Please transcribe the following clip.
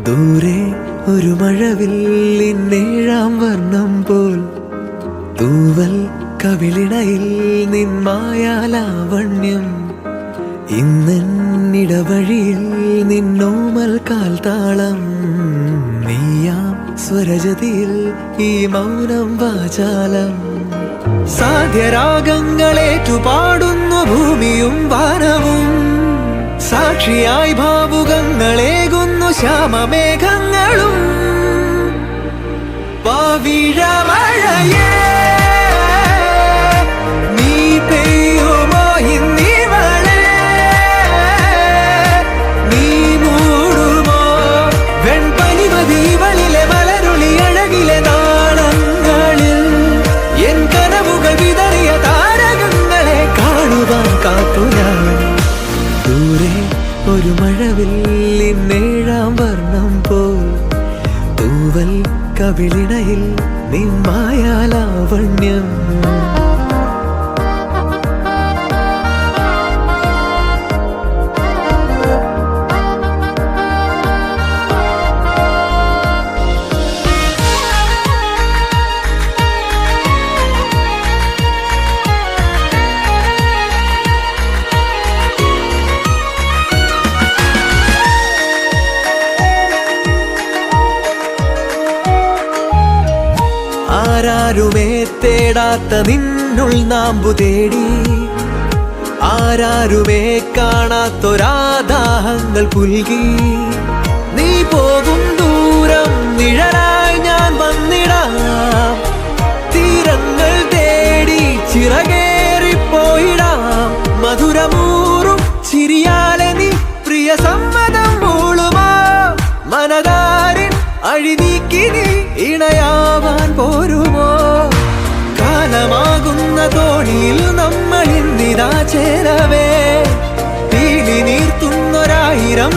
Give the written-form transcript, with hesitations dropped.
ദൂരെ ഒരു മഴവില്ലിന്നേഴാം വർണ്ണം പോൽ തൂവൽ കവിളിണയിൽ നിന്മായാലാവണ്യം ഇന്നിടവഴിയിൽ നിന്നോമൽ കാൽത്താളം നീയാം സ്വരജതിയിൽ ഈ മൗനം വാചാലം സാധ്യരാഗങ്ങളേറ്റുപാടുന്നു ഭൂമിയും വാനവും സാക്ഷിയായി ഭാവുകങ്ങളേകുന്നു ശ്യാമമേഘങ്ങളും പവിഴമഴയേ നീ പെയ്യുമോ ഇന്നിവളെ നീ മൂടുമോ വെൺപനിമതിവളിലെ മലരുളി അഴകിലെ നാളങ്ങളിൽ എൻ കനവുകൾ വിതറിയ താരകങ്ങളെ കാണുവാൻ കാത്തു ഞാൻ ദൂരെ ഒരു മഴവില്ലിന്നേഴാം വർണ്ണം പോൽ തൂവൽ കവിളിണയിൽ നിന്മായാലാവണ്യം ആരാരുമേ തേടാത്ത നിന്നുൾ നാമ്പു തേടി ആരാരുമേ കാണാത്തൊരാദാഹങ്ങൾ പുൽകി നീ പോകും ദൂരം നിഴലായി ഞാൻ വന്നിടാം തീരങ്ങൾ തേടി ചിറകേറിപ്പോയിടാം മധുരമൂറും ചിരിയാലെ നീ പ്രിയ സമ്മതം മൂളുമാ മനതാരിൻ അഴിനീക്കി നീ ഇണയാവാൻ പോരുമോ കാലമാകുന്ന തോണിയിൽ നമ്മൾ ഇന്നിതാ ചേരവേ പീലി നീർത്തുന്നൊരായിരം